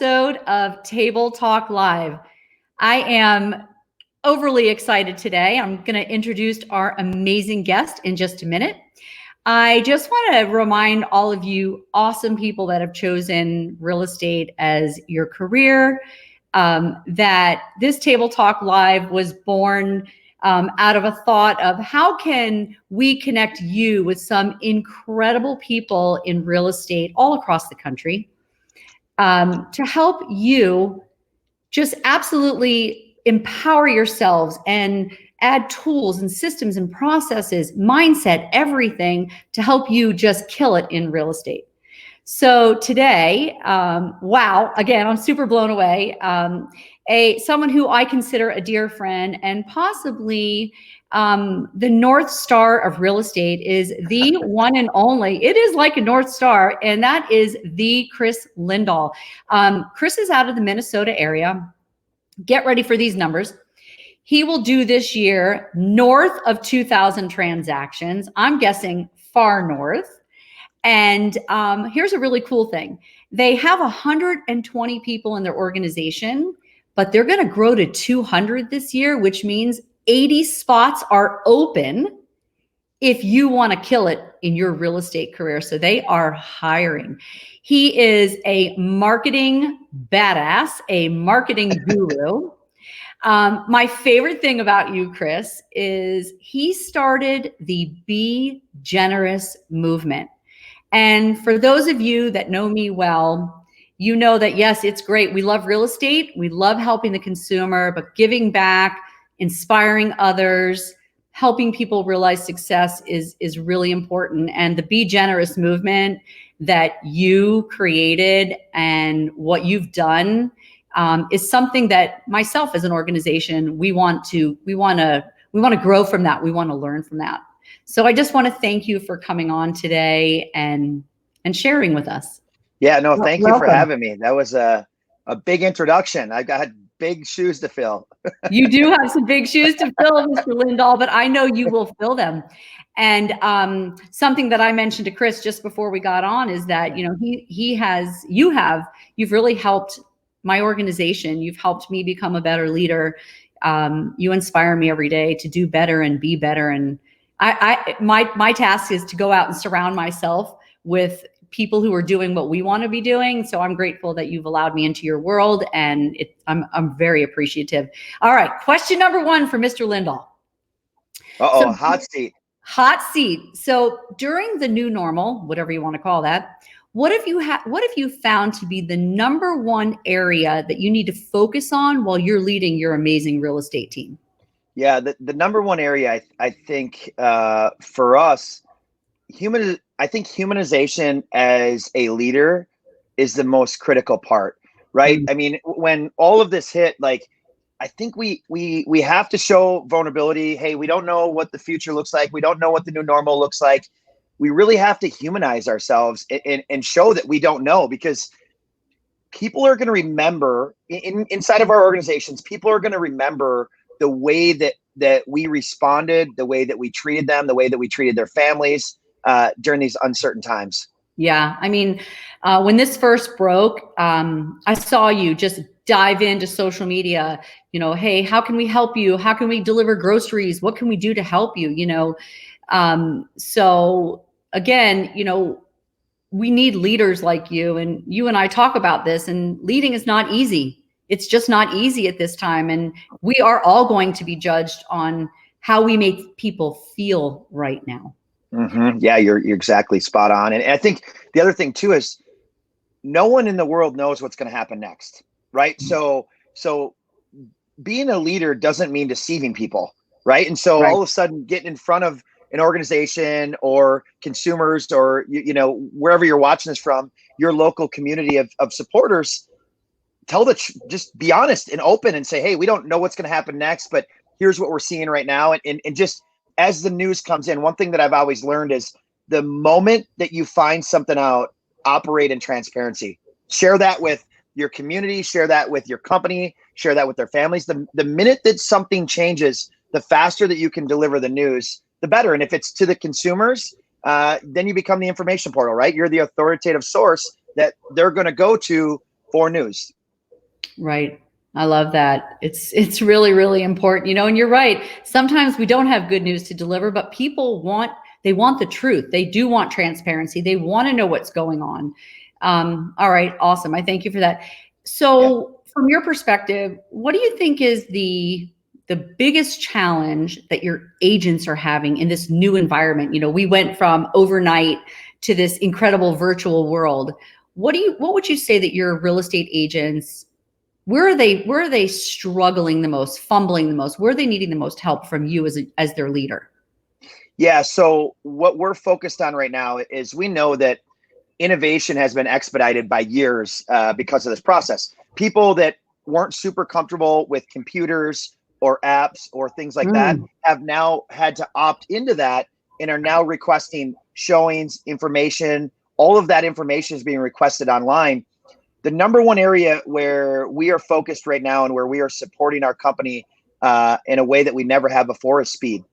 Episode of Table Talk Live. I am overly excited today. I'm going to introduce our amazing guest in just a minute. I just want to remind all of you awesome people that have chosen real estate as your career, that this Table Talk Live was born out of a thought of how can we connect you with some incredible people in real estate all across the country, to help you just absolutely empower yourselves and add tools and systems and processes, mindset, everything to help you just kill it in real estate. So today, wow, again, I'm super blown away. Someone who I consider a dear friend and possibly the North Star of real estate is the one and only. It is like a North Star, and that is the Kris Lindahl. Kris is out of the Minnesota area. Get ready for these numbers. He will do this year north of 2,000 transactions. I'm guessing far north. And here's a really cool thing. They have 120 people in their organization, but they're going to grow to 200 this year, which means 80 spots are open if you want to kill it in your real estate career. So they are hiring. He is a marketing badass, a marketing guru. My favorite thing about you, Kris, is he started the Be Generous movement. And for those of you that know me well, you know that, yes, it's great. We love real estate. We love helping the consumer, but giving back, inspiring others, helping people realize success is really important. And the Be Generous movement that you created and what you've done is something that myself as an organization, we want to grow from that. We want to learn from that. So I just want to thank you for coming on today and sharing with us. Yeah, no, thank you for having me. That was a big introduction. I got big shoes to fill. You do have some big shoes to fill, Mr. Lindahl, but I know you will fill them. And something that I mentioned to Kris just before we got on is that, you know, you've really helped my organization. You've helped me become a better leader. You inspire me every day to do better and be better. And my task is to go out and surround myself with people who are doing what we want to be doing. So I'm grateful that you've allowed me into your world, and I'm very appreciative. All right, question number one for Mr. Lindahl. So, hot seat. Hot seat. So during the new normal, whatever you want to call that, what have you found to be the number one area that you need to focus on while you're leading your amazing real estate team? Yeah, the number one area I think for us, I think humanization as a leader is the most critical part, right? Mm-hmm. I mean, when all of this hit, like, I think we have to show vulnerability. Hey, we don't know what the future looks like. We don't know what the new normal looks like. We really have to humanize ourselves and show that we don't know, because people are going to remember inside of our organizations, people are going to remember the way that we responded, the way that we treated them, the way that we treated their families during these uncertain times. Yeah. I mean, when this first broke, I saw you just dive into social media, you know, hey, how can we help you? How can we deliver groceries? What can we do to help you? You know, so again, you know, we need leaders like you, and you and I talk about this, and leading is not easy. It's just not easy at this time. And we are all going to be judged on how we make people feel right now. Mm-hmm. Yeah, you're exactly spot on. And I think the other thing too is no one in the world knows what's going to happen next, right? So being a leader doesn't mean deceiving people, right? And so all of a sudden getting in front of an organization or consumers or, you know, wherever you're watching this from, your local community of supporters, just be honest and open and say, hey, we don't know what's going to happen next, but here's what we're seeing right now. And just as the news comes in, one thing that I've always learned is the moment that you find something out, operate in transparency. Share that with your community, share that with your company, share that with their families. The minute that something changes, the faster that you can deliver the news, the better. And if it's to the consumers, then you become the information portal, right? You're the authoritative source that they're going to go to for news. Right. I love that. It's really, really important, and you're right. Sometimes we don't have good news to deliver, but people want the truth. They do want transparency. They want to know what's going on. All right. Awesome. I thank you for that. So from your perspective, what do you think is the biggest challenge that your agents are having in this new environment? We went from overnight to this incredible virtual world. What would you say that your real estate agents, where are they struggling the most, fumbling the most? Where are they needing the most help from you as their leader? Yeah. So what we're focused on right now is we know that innovation has been expedited by years because of this process. People that weren't super comfortable with computers or apps or things like that have now had to opt into that and are now requesting showings, information. All of that information is being requested online. The number one area where we are focused right now and where we are supporting our company in a way that we never have before is speed.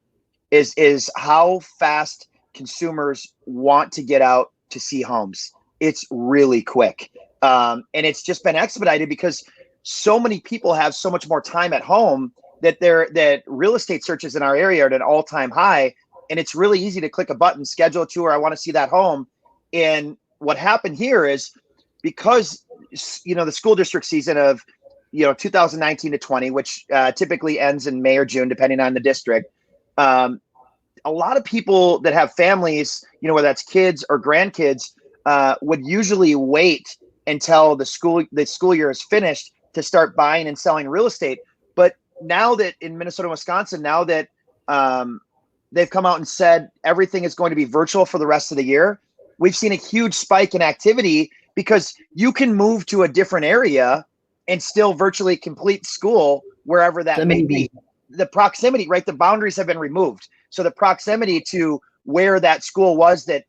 Is how fast consumers want to get out to see homes. It's really quick. And it's just been expedited because so many people have so much more time at home that real estate searches in our area are at an all-time high. And it's really easy to click a button, schedule a tour. I want to see that home. And what happened here is because, the school district season of, 2019 to 20, which typically ends in May or June, depending on the district. A lot of people that have families, whether that's kids or grandkids, would usually wait until the school year is finished to start buying and selling real estate. But now that in Minnesota and Wisconsin, now that they've come out and said everything is going to be virtual for the rest of the year, we've seen a huge spike in activity because you can move to a different area and still virtually complete school wherever that may be. The proximity, right? The boundaries have been removed. So the proximity to where that school was the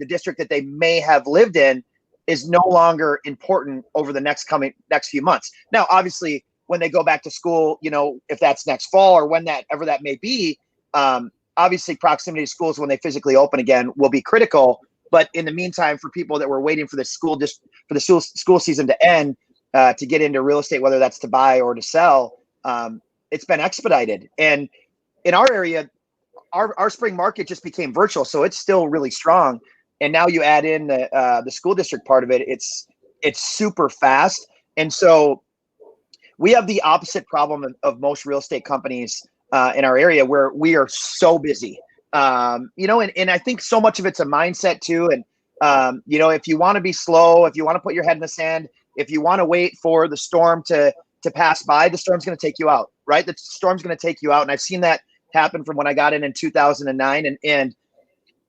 district that they may have lived in is no longer important over the next few months. Now, obviously, when they go back to school, if that's next fall or whenever that may be, obviously proximity to schools when they physically open again will be critical. But in the meantime, for people that were waiting for the school season to end to get into real estate, whether that's to buy or to sell, it's been expedited. And in our area, our spring market just became virtual, so it's still really strong. And now you add in the school district part of it, it's super fast. And so we have the opposite problem of most real estate companies in our area, where we are so busy. And I think so much of it's a mindset too. And if you want to be slow, if you want to put your head in the sand, if you want to wait for the storm to pass by, the storm's going to take you out, right? The storm's going to take you out. And I've seen that happen from when I got in 2009. And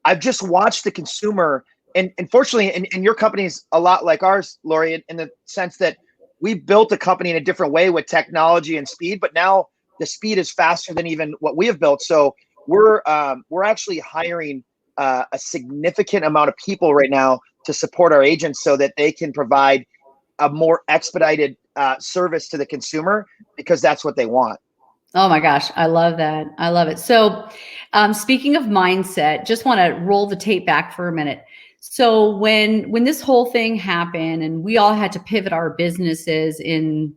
I've just watched the consumer, and fortunately, and your company's a lot like ours, Lori, in the sense that we built a company in a different way with technology and speed, but now the speed is faster than even what we have built. So we're actually hiring a significant amount of people right now to support our agents so that they can provide a more expedited service to the consumer, because that's what they want. Oh my gosh, I love that. I love it. So speaking of mindset, just want to roll the tape back for a minute. So when this whole thing happened and we all had to pivot our businesses in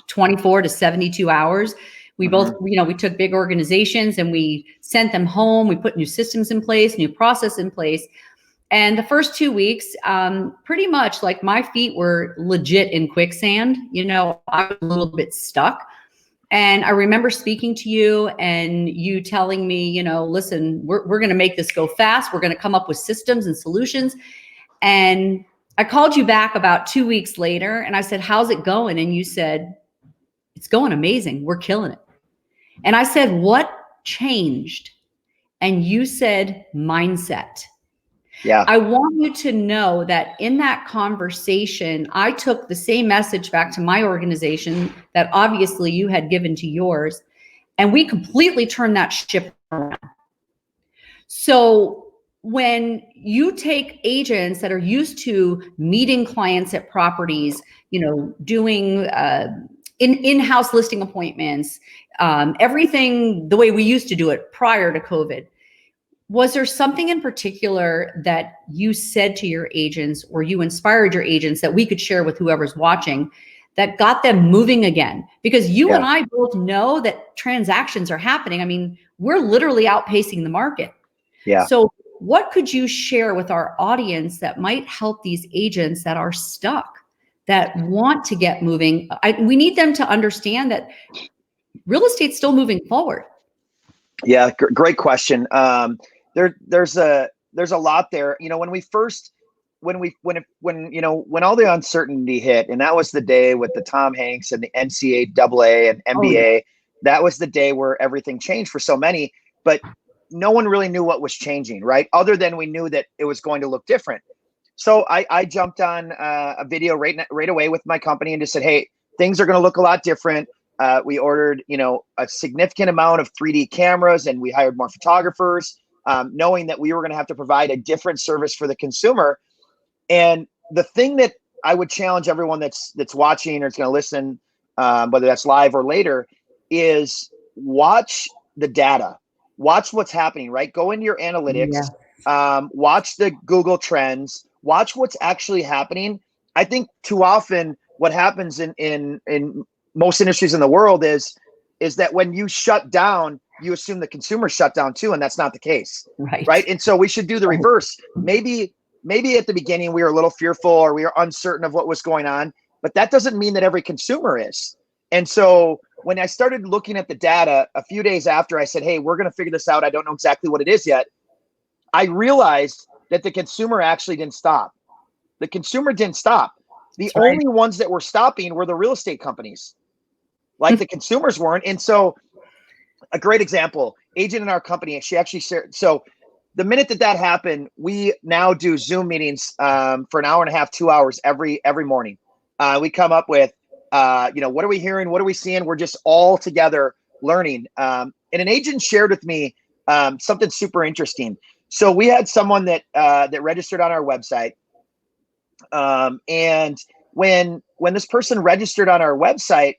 24 to 72 hours, we both, we took big organizations and we sent them home. We put new systems in place, new process in place. And the first 2 weeks, pretty much like my feet were legit in quicksand. I was a little bit stuck. And I remember speaking to you and you telling me, listen, we're going to make this go fast. We're going to come up with systems and solutions. And I called you back about 2 weeks later and I said, how's it going? And you said, it's going amazing. We're killing it. And I said, what changed? And you said, mindset. Yeah. I want you to know that in that conversation, I took the same message back to my organization that obviously you had given to yours, and we completely turned that ship around. So when you take agents that are used to meeting clients at properties, doing in-house listing appointments, everything the way we used to do it prior to COVID, Was there something in particular that you said to your agents or you inspired your agents that we could share with whoever's watching that got them moving again? Because you and I both know that transactions are happening. I mean, we're literally outpacing the market. Yeah. So what could you share with our audience that might help these agents that are stuck, that want to get moving? We need them to understand that real estate's still moving forward. Yeah, great question. There's a lot there. You know, when all the uncertainty hit, and that was the day with the Tom Hanks and the NCAA and NBA. That was the day where everything changed for so many, but no one really knew what was changing, right? Other than we knew that it was going to look different. So I jumped on a video right away with my company and just said, hey, things are going to look a lot different. We ordered, a significant amount of 3D cameras, and we hired more photographers, knowing that we were going to have to provide a different service for the consumer. And the thing that I would challenge everyone that's watching or is going to listen, whether that's live or later, is watch the data, watch what's happening, right? Go into your analytics, watch the Google trends, watch what's actually happening. I think too often what happens in most industries in the world is that when you shut down, you assume the consumer shut down too, and that's not the case, right? And so we should do the reverse. Maybe at the beginning we were a little fearful or we were uncertain of what was going on, but that doesn't mean that every consumer is. And so when I started looking at the data a few days after, I said, hey, we're going to figure this out. I don't know exactly what it is yet. I realized that the consumer actually didn't stop. The consumer didn't stop. The only ones that were stopping were the real estate companies. Like the consumers weren't. And so a great example, agent in our company, she actually shared. So the minute that happened, we now do Zoom meetings for an hour and a half, 2 hours every morning. We come up with, what are we hearing? What are we seeing? We're just all together learning. And an agent shared with me something super interesting. So we had someone that registered on our website. And when this person registered on our website,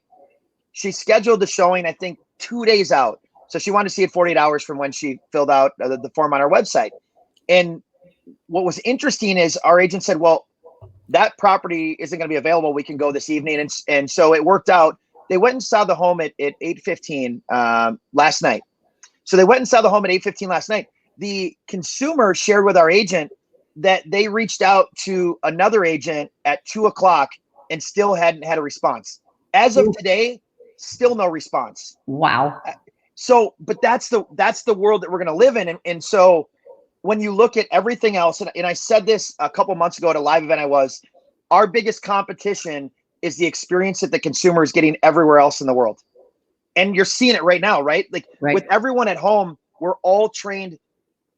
she scheduled the showing, I think 2 days out. So she wanted to see it 48 hours from when she filled out the form on our website. And what was interesting is our agent said, well, that property isn't going to be available. We can go this evening. And so it worked out. They went and saw the home at 8:15 last night. So they went and saw the home at 8:15 last night. The consumer shared with our agent that they reached out to another agent at 2:00 and still hadn't had a response. As of today, still no response. Wow. So, but that's the world that we're going to live in. And so when you look at everything else, and I said this a couple months ago at a live event our biggest competition is the experience that the consumer is getting everywhere else in the world. And you're seeing it right now, right? Like with everyone at home, we're all trained.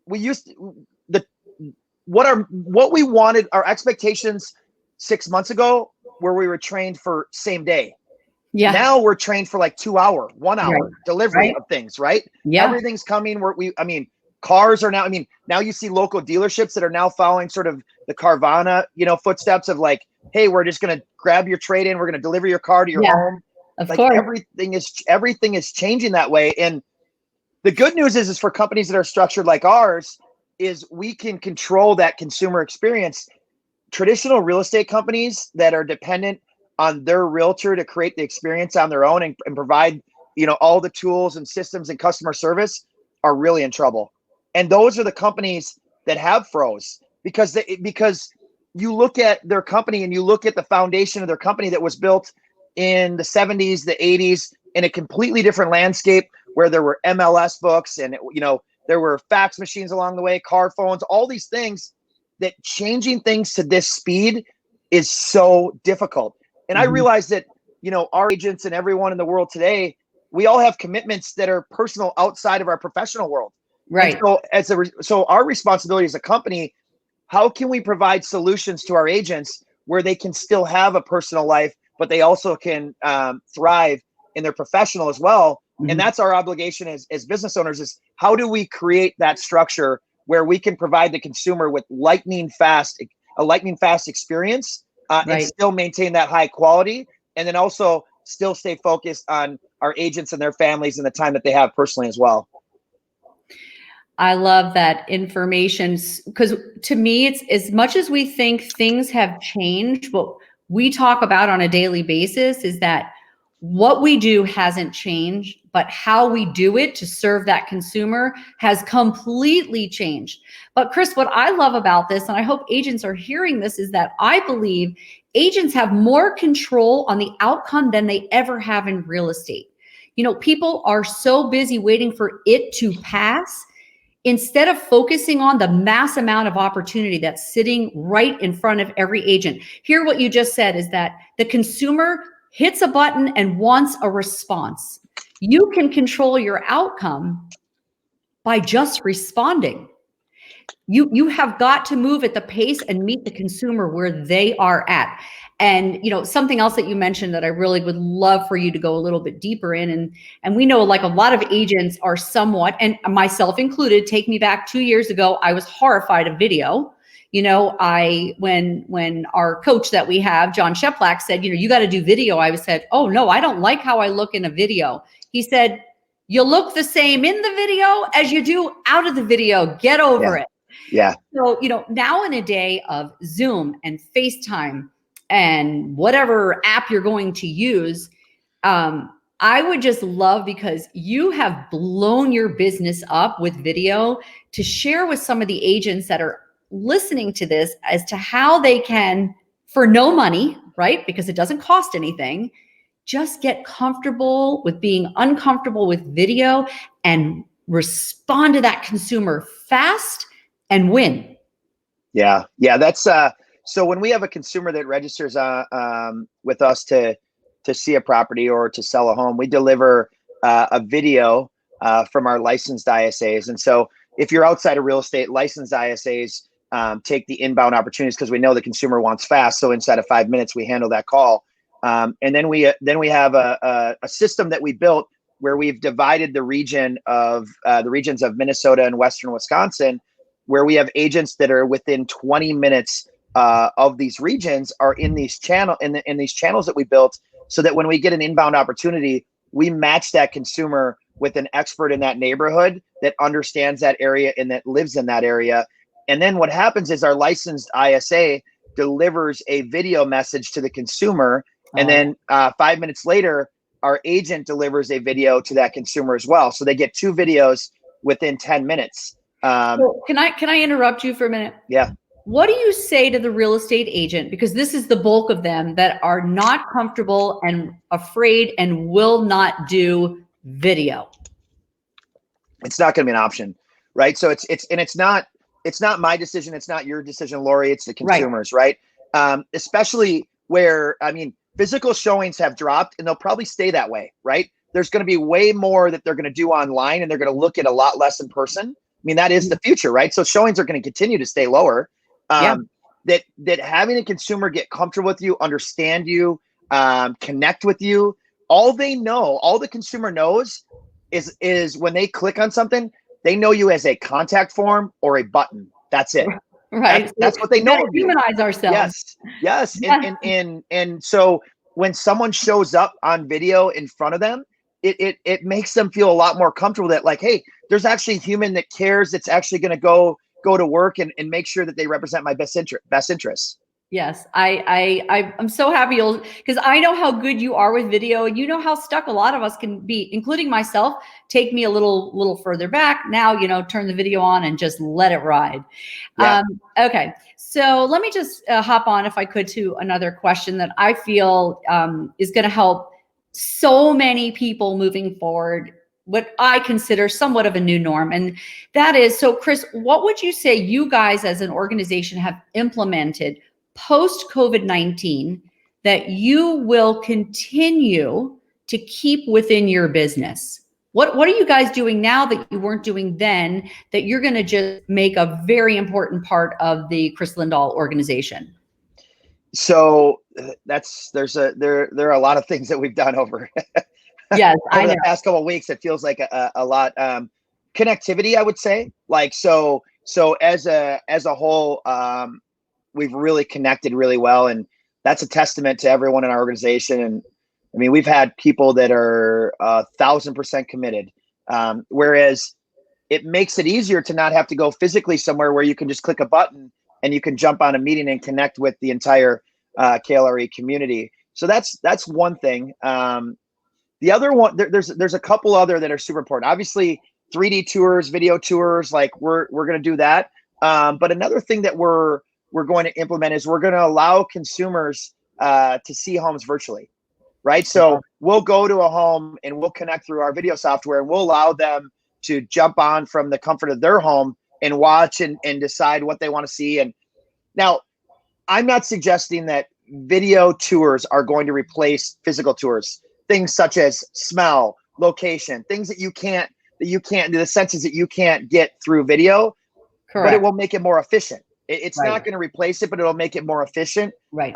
We used what we wanted, our expectations 6 months ago, where we were trained for same day. Yeah. Now we're trained for like 2 hour, 1 hour delivery of things, right? Yeah. Everything's coming cars are now, now you see local dealerships that are now following sort of the Carvana, footsteps of like, hey, we're just going to grab your trade in. We're going to deliver your car to your home. Of course. Everything is changing that way. And the good news is for companies that are structured like ours is we can control that consumer experience. Traditional real estate companies that are dependent on their realtor to create the experience on their own and provide, all the tools and systems and customer service are really in trouble. And those are the companies that have froze because you look at their company and you look at the foundation of their company that was built in the 70s, the 80s, in a completely different landscape where there were MLS books and, there were fax machines along the way, car phones, all these things, that changing things to this speed is so difficult. And I realize that, our agents and everyone in the world today, we all have commitments that are personal outside of our professional world. Right. And so our responsibility as a company, how can we provide solutions to our agents where they can still have a personal life, but they also can thrive in their professional as well? Mm-hmm. And that's our obligation as business owners, is how do we create that structure where we can provide the consumer with a lightning fast experience and still maintain that high quality, and then also still stay focused on our agents and their families and the time that they have personally as well. I love that information, because to me, it's as much as we think things have changed, what we talk about on a daily basis is that what we do hasn't changed, but how we do it to serve that consumer has completely changed. But Kris, what I love about this, and I hope agents are hearing this, is that I believe agents have more control on the outcome than they ever have in real estate. You know, people are so busy waiting for it to pass instead of focusing on the mass amount of opportunity that's sitting right in front of every agent. Here, what you just said is that the consumer hits a button and wants a response. You can control your outcome by just responding. You have got to move at the pace and meet the consumer where they are at. And you know, something else that you mentioned that I really would love for you to go a little bit deeper in, and we know like a lot of agents are somewhat, and myself included, take me back 2 years ago, I was horrified of video. You know, when our coach that we have, John Sheplack, said, you know, you got to do video, I said, oh no, I don't like how I look in a video. He said, you look the same in the video as you do out of the video. Get over it. Yeah. So, you know, now in a day of Zoom and FaceTime and whatever app you're going to use, I would just love, because you have blown your business up with video, to share with some of the agents that are listening to this as to how they can, for no money, right? Because it doesn't cost anything, just get comfortable with being uncomfortable with video and respond to that consumer fast and win. Yeah. That's so when we have a consumer that registers with us to see a property or to sell a home, we deliver a video from our licensed ISAs. And so if you're outside of real estate, licensed ISAs take the inbound opportunities because we know the consumer wants fast. So inside of 5 minutes, we handle that call. And then we have a system that we built where we've divided the regions of Minnesota and Western Wisconsin, where we have agents that are within 20 minutes of these regions are in these in these channels that we built, so that when we get an inbound opportunity, we match that consumer with an expert in that neighborhood that understands that area and that lives in that area. And then what happens is our licensed ISA delivers a video message to the consumer. And then 5 minutes later, our agent delivers a video to that consumer as well. So they get 2 videos within 10 minutes. So can I interrupt you for a minute? Yeah. What do you say to the real estate agent? Because this is the bulk of them that are not comfortable and afraid and will not do video. It's not going to be an option, right? So it's not my decision. It's not your decision, Lori. It's the consumers, right? Especially where, I mean, physical showings have dropped and they'll probably stay that way, right? There's going to be way more that they're going to do online, and they're going to look at a lot less in person. I mean, that is the future, right? So showings are going to continue to stay lower. That having a consumer get comfortable with you, understand you, connect with you, all the consumer knows is when they click on something, they know you as a contact form or a button. That's it. Right. That's what they know. We humanize ourselves. Yes. And so when someone shows up on video in front of them, it makes them feel a lot more comfortable that, like, hey, there's actually a human that cares, that's actually going to go to work and make sure that they represent my best interests. Yes, I'm so happy, because I know how good you are with video, and you know how stuck a lot of us can be, including myself. Take me a little further back. Now, you know, turn the video on and just let it ride. Yeah. Okay, so let me just hop on, if I could, to another question that I feel is going to help so many people moving forward, what I consider somewhat of a new norm. And that is, so Kris, what would you say you guys as an organization have implemented post COVID-19 that you will continue to keep within your business? What are you guys doing now that you weren't doing then, that you're going to just make a very important part of the Kris Lindahl organization? So there are a lot of things that we've done over Yes, over the past couple of weeks. It feels like a lot. Connectivity, I would say, like, so as a whole, we've really connected really well, and that's a testament to everyone in our organization. And I mean, we've had people that are 1,000% committed, whereas it makes it easier to not have to go physically somewhere where you can just click a button and you can jump on a meeting and connect with the entire KLRE community. So that's one thing. The other one, there's a couple other that are super important. Obviously, 3D tours, video tours, like we're going to do that. But another thing that we're going to implement is we're going to allow consumers to see homes virtually, right? So we'll go to a home and we'll connect through our video software, and we'll allow them to jump on from the comfort of their home and watch and decide what they want to see. And now, I'm not suggesting that video tours are going to replace physical tours. Things such as smell, location, things that you can't do, the senses that you can't get through video. Correct. But it will make it more efficient. It's not going to replace it, but it'll make it more efficient. Right.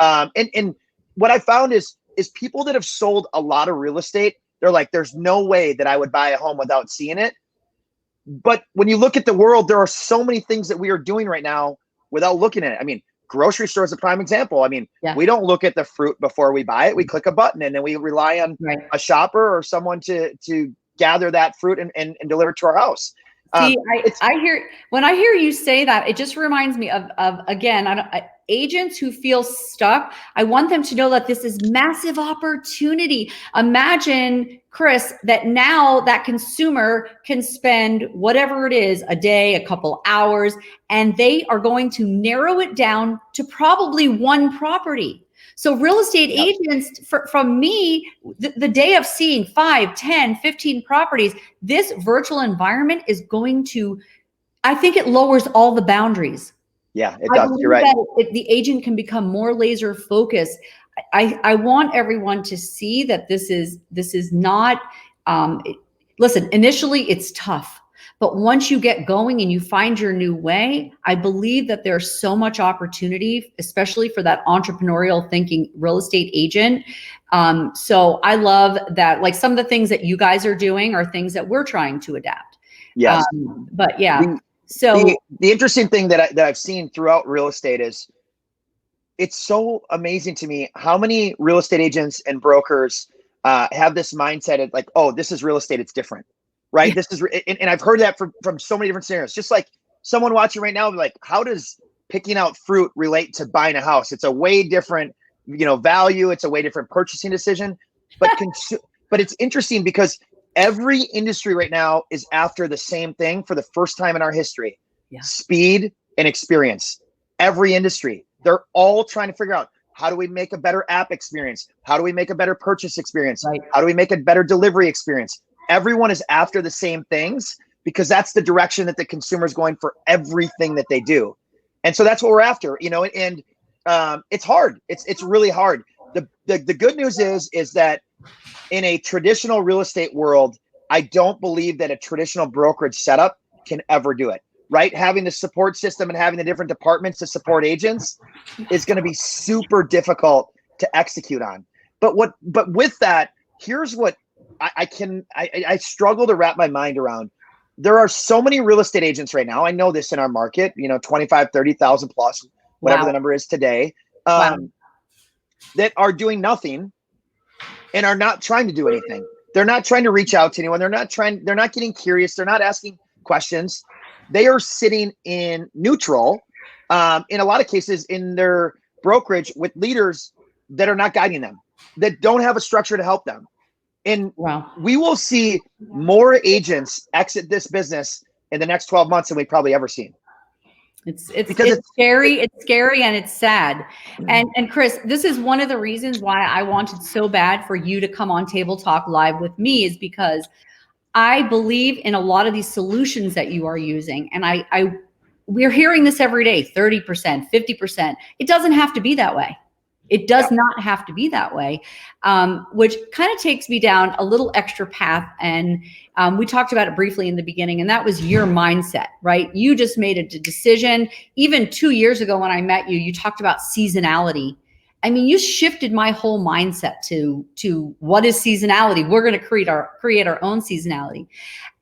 And what I found is people that have sold a lot of real estate, they're like, there's no way that I would buy a home without seeing it. But when you look at the world, there are so many things that we are doing right now without looking at it. I mean, grocery store is a prime example. I mean, we don't look at the fruit before we buy it. We click a button and then we rely on a shopper or someone to gather that fruit and deliver it to our house. See, when I hear you say that, it just reminds me of again, agents who feel stuck. I want them to know that this is massive opportunity. Imagine, Kris, that now that consumer can spend whatever it is, a day, a couple hours, and they are going to narrow it down to probably one property. So real estate agents, from me, the day of seeing 5, 10, 15 properties, this virtual environment is going to, I think it lowers all the boundaries. Yeah, it does. You're right. The agent can become more laser focused. I want everyone to see that this is not, listen, initially it's tough. But once you get going and you find your new way, I believe that there's so much opportunity, especially for that entrepreneurial thinking real estate agent. So I love that, like some of the things that you guys are doing are things that we're trying to adapt. Yes. But yeah, the interesting thing that I've seen throughout real estate is it's so amazing to me how many real estate agents and brokers have this mindset of like, oh, this is real estate, it's different. Right. This is, and I've heard that from so many different scenarios. Just like someone watching right now, like, how does picking out fruit relate to buying a house? It's a way different, value. It's a way different purchasing decision. But but it's interesting because every industry right now is after the same thing for the first time in our history: speed and experience. Every industry, they're all trying to figure out, how do we make a better app experience? How do we make a better purchase experience? Right. How do we make a better delivery experience? Everyone is after the same things because that's the direction that the consumer is going for everything that they do. And so that's what we're after, and it's hard. It's really hard. The good news is that in a traditional real estate world, I don't believe that a traditional brokerage setup can ever do it, right? Having the support system and having the different departments to support agents is going to be super difficult to execute on. But with that, here's what I struggle to wrap my mind around. There are so many real estate agents right now. I know this in our market, 25, 30,000 plus, whatever the number is today, that are doing nothing and are not trying to do anything. They're not trying to reach out to anyone. They're not getting curious. They're not asking questions. They are sitting in neutral, in a lot of cases in their brokerage with leaders that are not guiding them, that don't have a structure to help them. And we will see more agents exit this business in the next 12 months than we've probably ever seen. It's scary. It's scary and it's sad. And Kris, this is one of the reasons why I wanted so bad for you to come on Table Talk Live with me, is because I believe in a lot of these solutions that you are using. And we're hearing this every day, 30%, 50%. It doesn't have to be that way. It does not have to be that way, which kind of takes me down a little extra path. And we talked about it briefly in the beginning, and that was your mindset, right? You just made a decision. Even 2 years ago when I met you, you talked about seasonality. I mean, you shifted my whole mindset to what is seasonality? We're going to create our own seasonality.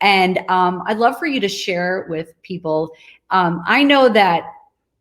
And I'd love for you to share with people. I know that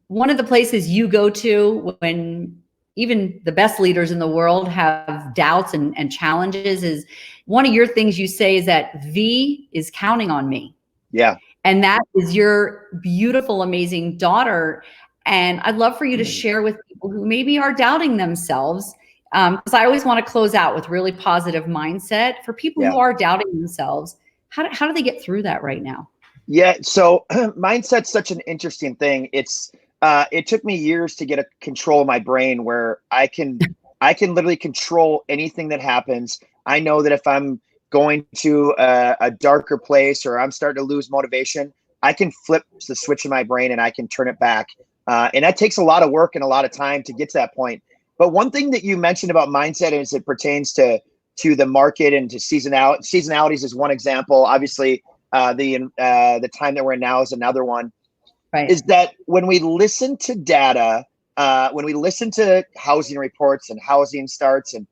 one of the places you go to when even the best leaders in the world have doubts and challenges is one of your things you say is that V is counting on me. Yeah. And that is your beautiful, amazing daughter. And I'd love for you to share with people who maybe are doubting themselves, because I always want to close out with really positive mindset for people who are doubting themselves. How do they get through that right now? Yeah. So mindset's such an interesting thing. It took me years to get a control of my brain where I can literally control anything that happens. I know that if I'm going to a darker place or I'm starting to lose motivation, I can flip the switch in my brain and I can turn it back. And that takes a lot of work and a lot of time to get to that point. But one thing that you mentioned about mindset as it pertains to the market and to seasonalities is one example. Obviously, the time that we're in now is another one. Right. Is that when we listen to data, when we listen to housing reports and housing starts, and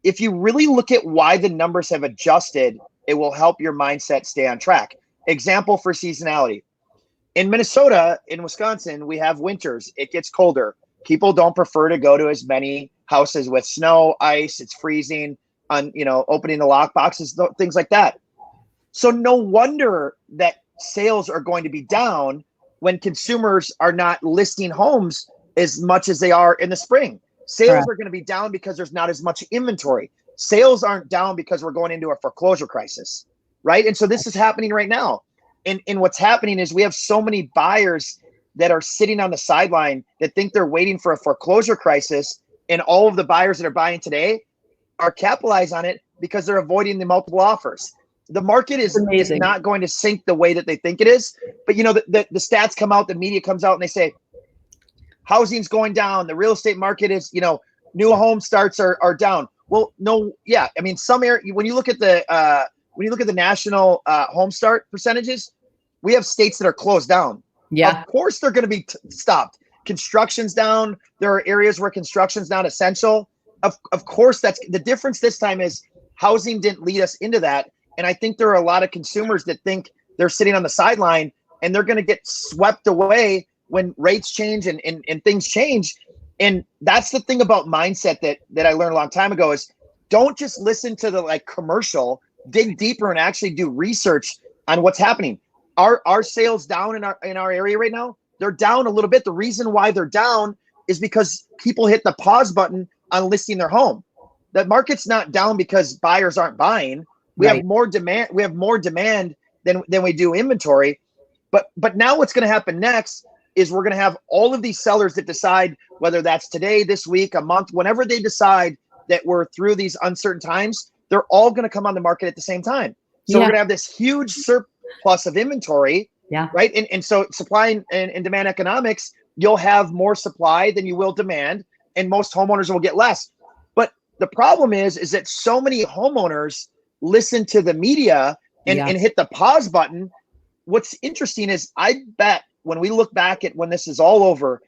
if you really look at why the numbers have adjusted, it will help your mindset stay on track. Example for seasonality. In Minnesota, in Wisconsin, we have winters. It gets colder. People don't prefer to go to as many houses with snow, ice, it's freezing, opening the lock boxes, things like that. So no wonder that sales are going to be down when consumers are not listing homes as much as they are in the spring. Sales are going to be down because there's not as much inventory. Sales aren't down because we're going into a foreclosure crisis, right? And so this is happening right now. And what's happening is we have so many buyers that are sitting on the sideline that think they're waiting for a foreclosure crisis. And all of the buyers that are buying today are capitalized on it because they're avoiding the multiple offers. The market is not going to sink the way that they think it is. But, the stats come out, the media comes out and they say, housing's going down. The real estate market is, new home starts are down. Well, no. Yeah. I mean, when you look at the national home start percentages, we have states that are closed down. Yeah. Of course, they're going to be stopped. Construction's down. There are areas where construction's not essential. Of course, that's the difference this time is housing didn't lead us into that. And I think there are a lot of consumers that think they're sitting on the sideline and they're going to get swept away when rates change and things change. And that's the thing about mindset that I learned a long time ago is don't just listen to the commercial, dig deeper and actually do research on what's happening. Our sales down in our area right now, they're down a little bit. The reason why they're down is because people hit the pause button on listing their home. The market's not down because buyers aren't buying. We have more demand. We have more demand than we do inventory. But now what's going to happen next is we're going to have all of these sellers that decide whether that's today, this week, a month, whenever they decide that we're through these uncertain times, they're all going to come on the market at the same time. So we're going to have this huge surplus of inventory, right? And so supply and demand economics, you'll have more supply than you will demand, and most homeowners will get less. But the problem is that so many homeowners listen to the media and hit the pause button. What's interesting is I bet when we look back at when this is all over,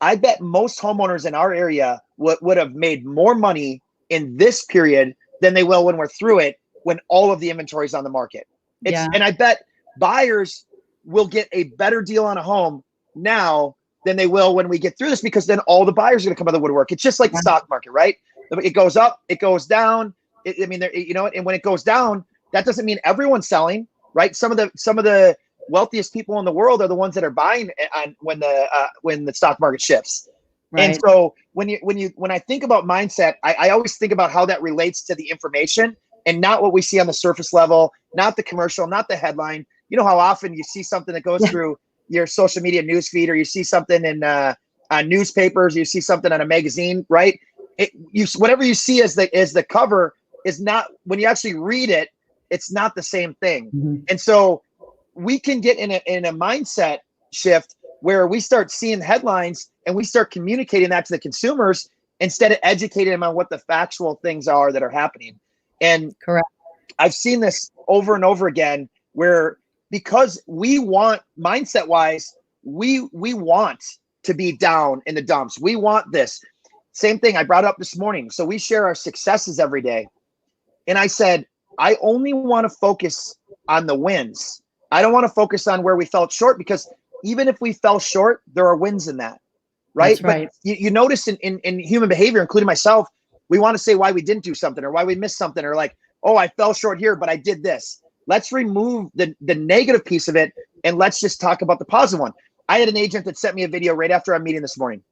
I bet most homeowners in our area would have made more money in this period than they will when we're through it, when all of the inventory is on the market. And I bet buyers will get a better deal on a home now than they will when we get through this, because then all the buyers are going to come out of the woodwork. It's just like the stock market, right? It goes up, it goes down. And when it goes down, that doesn't mean everyone's selling, right? Some of the wealthiest people in the world are the ones that are buying when the stock market shifts. Right. And so when I think about mindset, I always think about how that relates to the information and not what we see on the surface level, not the commercial, not the headline. You know how often you see something that goes through your social media newsfeed, or you see something in on newspapers, you see something on a magazine, right? Whatever you see as the cover is not, when you actually read it, it's not the same thing. Mm-hmm. And so we can get in a mindset shift where we start seeing headlines and we start communicating that to the consumers instead of educating them on what the factual things are that are happening. And correct. I've seen this over and over again where, because we want, mindset wise, we want to be down in the dumps. We want this. Same thing I brought up this morning. So we share our successes every day. And I said, I only want to focus on the wins. I don't want to focus on where we fell short, because even if we fell short, there are wins in that, right? That's right. But you notice in human behavior, including myself, we want to say why we didn't do something or why we missed something, or like, oh, I fell short here, but I did this. let's remove the negative piece of it, and let's just talk about the positive one. I had an agent that sent me a video right after our meeting this morning.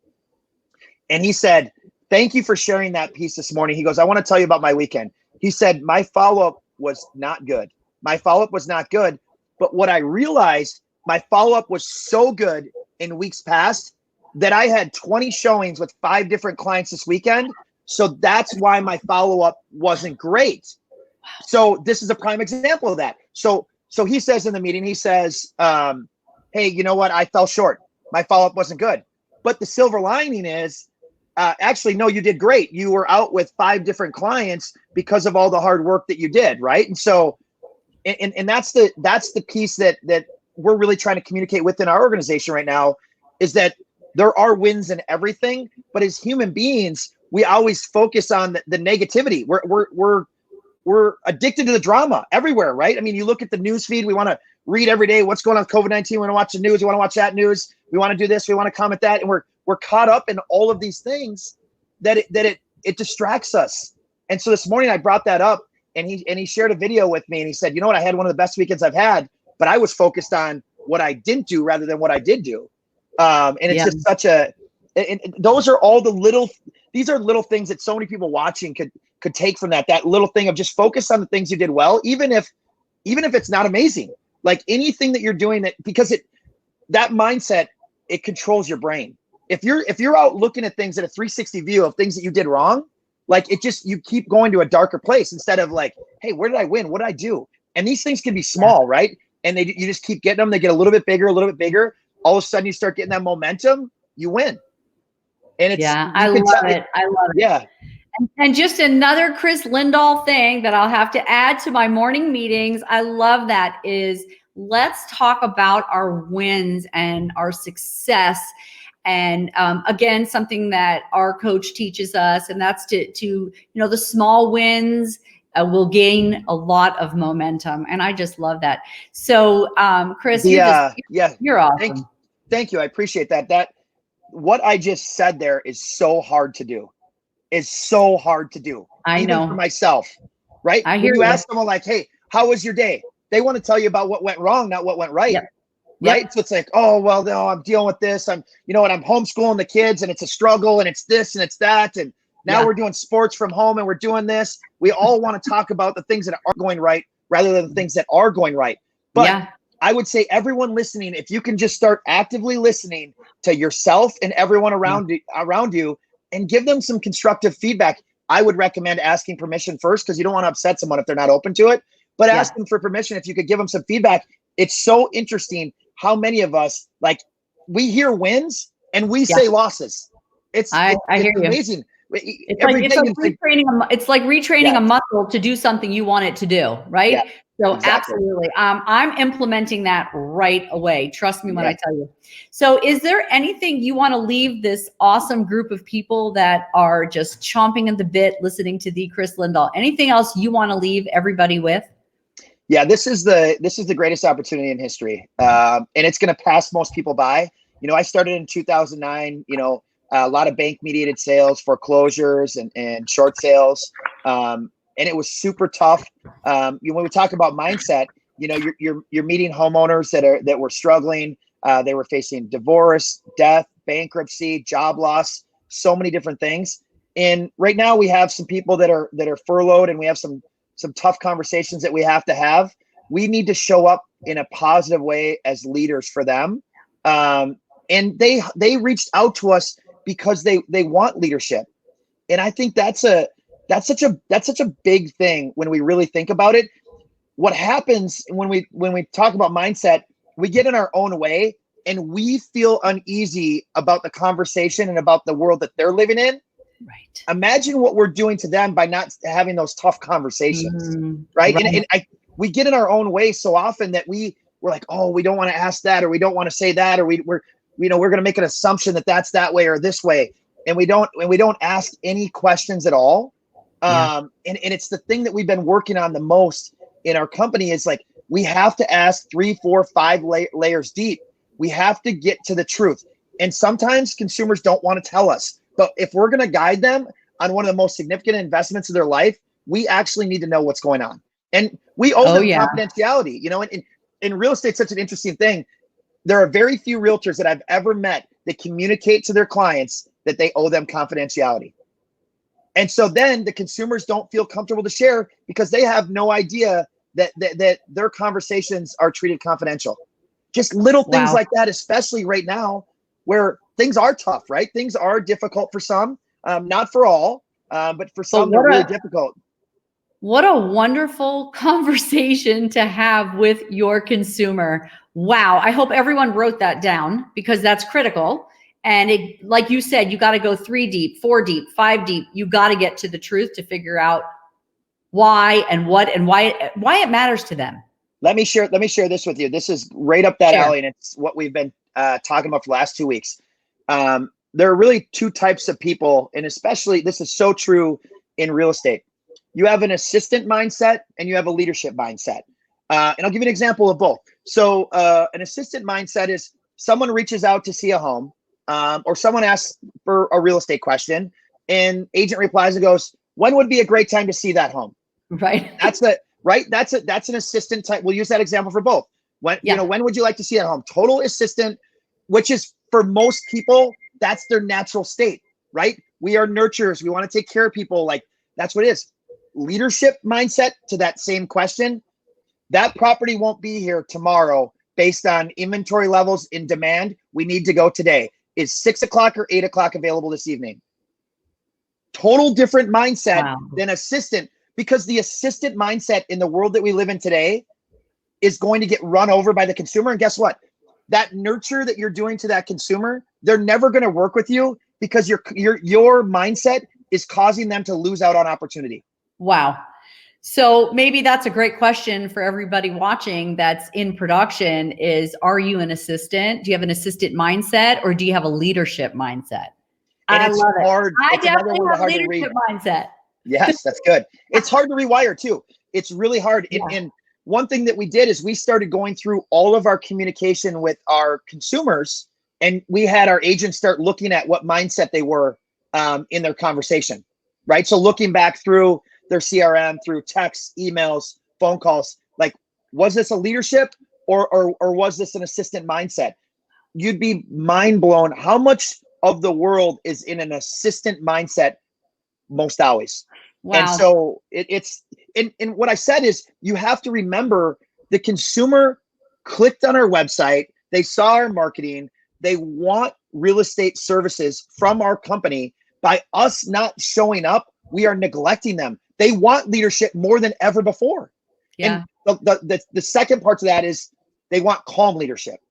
And he said, thank you for sharing that piece this morning. He goes, I want to tell you about my weekend. He said, my follow-up was not good. My follow-up was not good. But what I realized, my follow-up was so good in weeks past that I had 20 showings with 5 different clients this weekend. So that's why my follow-up wasn't great. So this is a prime example of that. So he says in the meeting, he says, hey, you know what? I fell short. My follow-up wasn't good. But the silver lining is, actually, no, you did great. You were out with 5 different clients because of all the hard work that you did, right? And so, and that's the piece that we're really trying to communicate within our organization right now, is that there are wins in everything, but as human beings, we always focus on the negativity. We're addicted to the drama everywhere, right? I mean, you look at the news feed, we want to read every day what's going on with COVID-19. We want to watch the news. We want to watch that news. We want to do this. We want to comment that. And we're caught up in all of these things that it distracts us. And so this morning I brought that up, and he shared a video with me, and he said, you know what? I had one of the best weekends I've had, but I was focused on what I didn't do rather than what I did do. And it's just such and those are all these are little things that so many people watching could take from that little thing of just focus on the things you did well, even if it's not amazing, like anything that you're doing, because that mindset, it controls your brain. If you're out looking at things at a 360 view of things that you did wrong, like you keep going to a darker place instead of like, hey, where did I win? What did I do? And these things can be small, right? And you just keep getting them. They get a little bit bigger, a little bit bigger. All of a sudden you start getting that momentum, you win. And it's, I love it. I love it. Yeah. And just another Kris Lindahl thing that I'll have to add to my morning meetings, I love that, is let's talk about our wins and our success. And again, something that our coach teaches us, and that's to the small wins will gain a lot of momentum. And I just love that. So Kris, you're awesome. Thank you. I appreciate that. What I just said there is so hard to do. I know. Even for myself, right? I hear when you ask someone like, hey, how was your day? They want to tell you about what went wrong, not what went right. Yep. Right. Yep. So it's like, oh, well, no, I'm dealing with this. I'm homeschooling the kids, and it's a struggle, and it's this and it's that. And now we're doing sports from home, and we're doing this. We all want to talk about the things that aren't going right rather than the things that are going right. But I would say everyone listening, if you can just start actively listening to yourself and everyone around you and give them some constructive feedback, I would recommend asking permission first, because you don't want to upset someone if they're not open to it. But ask them for permission if you could give them some feedback. It's so interesting how many of us, like, we hear wins and we say losses. It's amazing. It's like retraining a muscle to do something you want it to do, right? Yeah, so exactly. Absolutely. I'm implementing that right away. Trust me when I tell you. So is there anything you want to leave this awesome group of people that are just chomping at the bit listening to the Kris Lindahl? Anything else you want to leave everybody with? Yeah, this is the greatest opportunity in history. And it's going to pass most people by. I started in 2009, a lot of bank mediated sales, foreclosures and short sales. And it was super tough. When we talk about mindset, you're meeting homeowners that were struggling. They were facing divorce, death, bankruptcy, job loss, so many different things. And right now we have some people that are furloughed, and we have some tough conversations that we have to have. We need to show up in a positive way as leaders for them. And they reached out to us because they want leadership. And I think that's such a big thing when we really think about it. What happens when we talk about mindset, we get in our own way and we feel uneasy about the conversation and about the world that they're living in. Right. Imagine what we're doing to them by not having those tough conversations. Right. And we get in our own way so often that we're like, oh, we don't want to ask that, or we don't want to say that, or we're going to make an assumption that that's that way or this way. And we don't ask any questions at all. And it's the thing that we've been working on the most in our company is like, we have to ask 3, 4, 5 layers deep. We have to get to the truth. And sometimes consumers don't want to tell us, but if we're going to guide them on one of the most significant investments of their life, we actually need to know what's going on. And we owe Oh them yeah. confidentiality, you know, and in real estate, such an interesting thing. There are very few realtors that I've ever met that communicate to their clients that they owe them confidentiality. And so then the consumers don't feel comfortable to share because they have no idea that their conversations are treated confidential. Just little things Wow. like that, especially right now where things are tough, right? Things are difficult for some, not for all, but for But some, they're really difficult. what a wonderful conversation to have with your consumer. Wow. I hope everyone wrote that down because that's critical. And it, like you said, you got to go 3 deep, 4 deep, 5 deep. You got to get to the truth to figure out why and what and why it matters to them. Let me share this with you. This is right up that Share. alley, and it's what we've been talking about for the last 2 weeks. There are really two types of people, and especially this is so true in real estate. You have an assistant mindset and you have a leadership mindset. And I'll give you an example of both. So an assistant mindset is someone reaches out to see a home, or someone asks for a real estate question, and agent replies and goes, "When would be a great time to see that home?" Right. That's an assistant type. We'll use that example for both. When, Yeah. you know, when would you like to see that home? Total assistant, which is for most people, that's their natural state, right? We are nurturers. We want to take care of people. Like that's what it is. Leadership mindset to that same question. That property won't be here tomorrow based on inventory levels in demand. We need to go today. Is 6 o'clock or 8 o'clock available this evening? Total different mindset Wow. than assistant, because the assistant mindset in the world that we live in today is going to get run over by the consumer. And guess what? That nurture that you're doing to that consumer, they're never going to work with you because your mindset is causing them to lose out on opportunity. Wow. So maybe that's a great question for everybody watching that's in production is, are you an assistant? Do you have an assistant mindset or do you have a leadership mindset? And I it's love it. hard. I It's another definitely word have hard to leadership read. mindset. Yes, that's good. It's hard to rewire too. It's really hard. Yeah. And one thing that we did is we started going through all of our communication with our consumers, and we had our agents start looking at what mindset they were in their conversation, right? So looking back through their CRM, through texts, emails, phone calls, like, was this a leadership or was this an assistant mindset? You'd be mind blown how much of the world is in an assistant mindset most always. Wow. And so it's and what I said is you have to remember the consumer clicked on our website, they saw our marketing, they want real estate services from our company. By us not showing up, we are neglecting them. They want leadership more than ever before. Yeah. And the second part to that is they want calm leadership.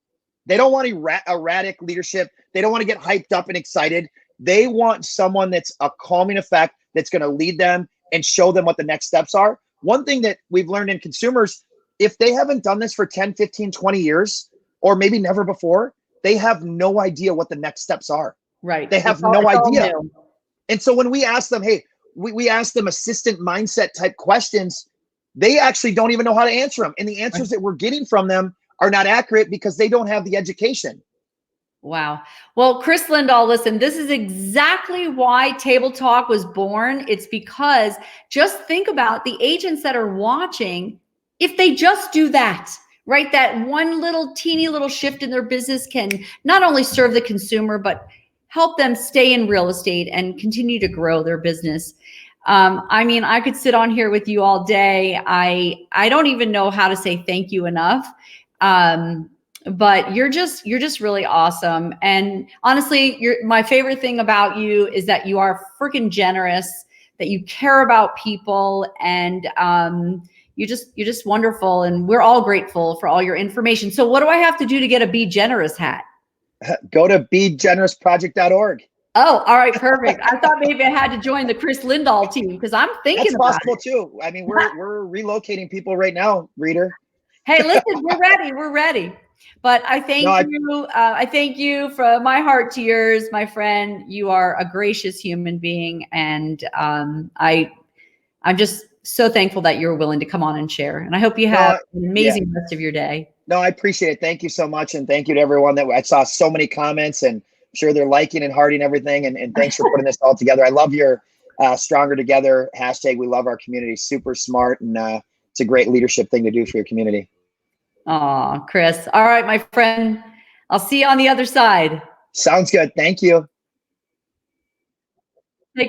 They don't want erratic leadership. They don't want to get hyped up and excited. They want someone that's a calming effect that's going to lead them and show them what the next steps are. One thing that we've learned in consumers, if they haven't done this for 10, 15, 20 years, or maybe never before, they have no idea what the next steps are. Right. They have no idea. And so when we ask them, hey, we ask them assistant mindset type questions, they actually don't even know how to answer them. And the answers that we're getting from them are not accurate because they don't have the education. Wow. Well, Kris Lindahl, listen, this is exactly why Table Talk was born. It's because just think about the agents that are watching. If they just do that, right? That one little teeny little shift in their business can not only serve the consumer, but help them stay in real estate and continue to grow their business. I mean, I could sit on here with you all day. I don't even know how to say thank you enough. But you're just really awesome. And honestly, my favorite thing about you is that you are freaking generous, that you care about people, and you're just wonderful. And we're all grateful for all your information. So what do I have to do to get a Be Generous hat? Go to begenerousproject.org. Oh, all right, perfect. I thought maybe I had to join the Kris Lindahl team because I'm thinking That's about possible it. too. I mean, we're relocating people right now, reader. Hey, listen, we're ready. We're ready. But I thank you. I thank you from my heart to yours, my friend. You are a gracious human being, and I'm just so thankful that you're willing to come on and share. And I hope you have an amazing rest of your day. No, I appreciate it. Thank you so much, and thank you to everyone that I saw so many comments, and I'm sure they're liking and hearting everything. And thanks for putting this all together. I love your Stronger Together hashtag. We love our community. Super smart, and it's a great leadership thing to do for your community. Aw, Kris. All right, my friend. I'll see you on the other side. Sounds good. Thank you.